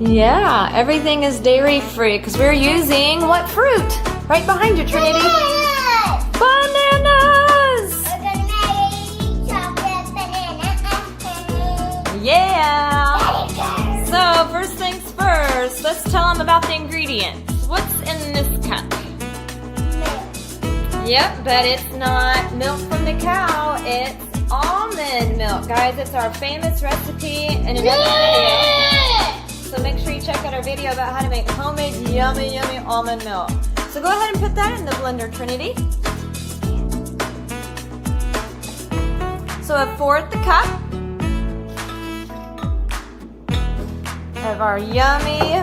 Yeah, everything is dairy free because we're using what fruit? Right behind you, Trinity. Bananas! We're gonna make chocolate banana. Yeah! So, first things first, let's tell them about the ingredients. What's in this cup? Milk. Yep, but it's not milk from the cow, it's almond milk. Guys, it's our famous recipe in another video. So make sure you check out our video about how to make homemade yummy, yummy almond milk. So go ahead and put that in the blender, Trinity. So 1/4 the cup of our yummy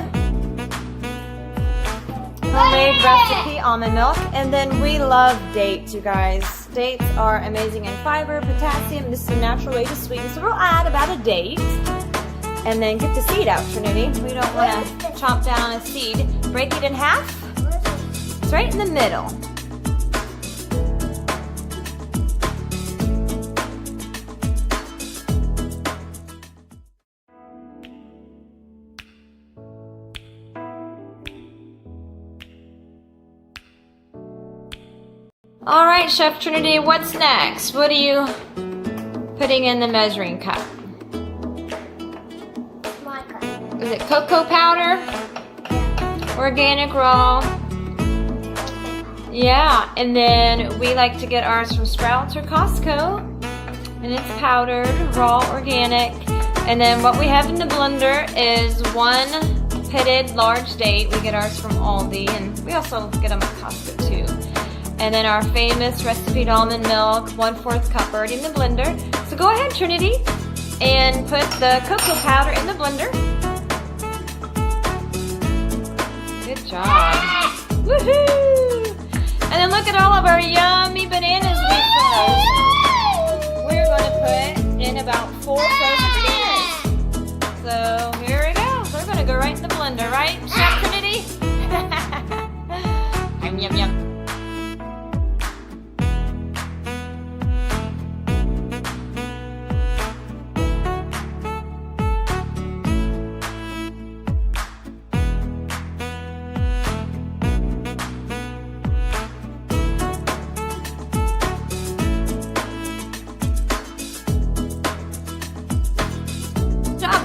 homemade recipe almond milk. And then we love dates, you guys. Dates are amazing in fiber, potassium. This is a natural way to sweeten. So we'll add about a date. And then get the seed out, Trinity. We don't want to chomp down a seed. Break it in half. It's right in the middle. All right, Chef Trinity, what's next? What are you putting in the measuring cup? Is it cocoa powder? Organic raw? Yeah, and then we like to get ours from Sprouts or Costco. And it's powdered, raw, organic. And then what we have in the blender is 1 pitted large date. We get ours from Aldi, and we also get them at Costco too. And then our famous recipe almond milk, 1/4 cup already in the blender. So go ahead, Trinity, and put the cocoa powder in the blender. Good job. Woohoo! And then look at all of our yummy bananas we froze. We're going to put in about 4 frozen bananas. So here we go. They're going to go right in the blender, right, Chef Trinity? Yum, yum, yum.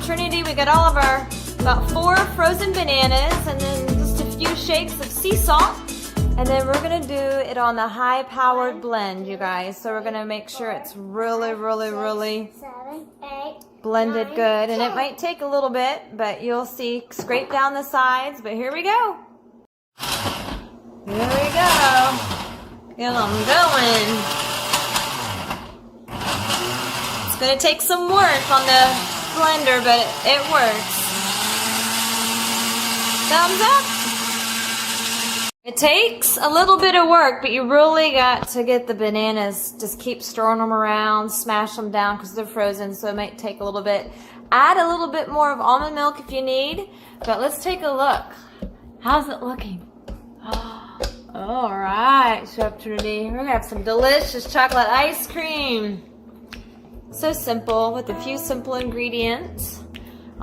Trinity, we got all of our about 4 frozen bananas and then just a few shakes of sea salt. And then we're gonna do it on the high-powered blend, you guys. So we're gonna make sure it's really, really, really blended good. And it might take a little bit, but you'll see, scrape down the sides, but here we go. Here we go. Get them going. It's gonna take some work on the blender, but it works. Thumbs up. It takes a little bit of work, but you really got to get the bananas. Just keep stirring them around, smash them down because they're frozen, so it might take a little bit. Add a little bit more of almond milk if you need, but let's take a look. How's it looking? All right, Chef Trinity. We're gonna have some delicious chocolate ice cream. So simple with a few simple ingredients.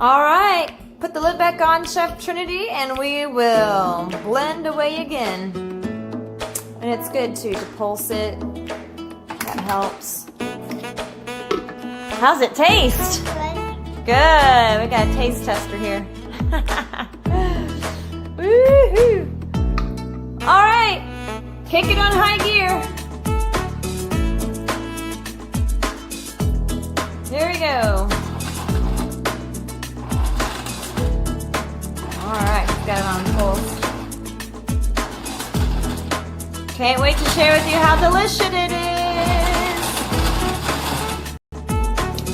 All right, put the lid back on, Chef Trinity, and we will blend away again. And it's good too to pulse it. That helps. How's it taste? Good. We got a taste tester here. Woohoo! All right, kick it on high gear. Here we go. Alright, got it on pulse. Can't wait to share with you how delicious it is.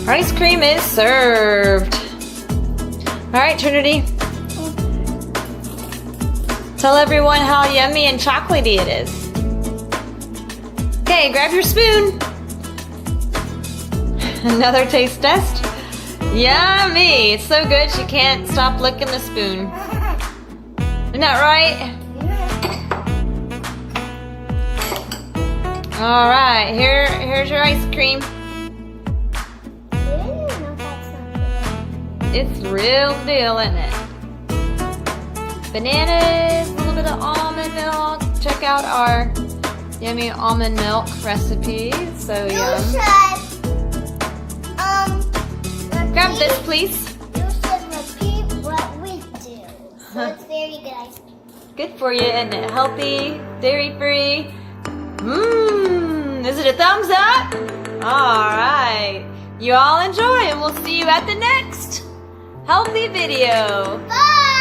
Ice cream is served. Alright, Trinity. Tell everyone how yummy and chocolatey it is. Okay, grab your spoon. Another taste test. Yummy! It's so good she can't stop licking the spoon. Isn't that right? All right, here's your ice cream. It's real deal, isn't it? bananas, a little bit of almond milk. Check out our yummy almond milk recipe. So You yum. should, Grab this, repeat- please. You should repeat what we do. So it's very good ice cream. Good for you, and healthy, dairy-free. Mmm, is it a thumbs up? All right. You all enjoy, and we'll see you at the next healthy video. Bye!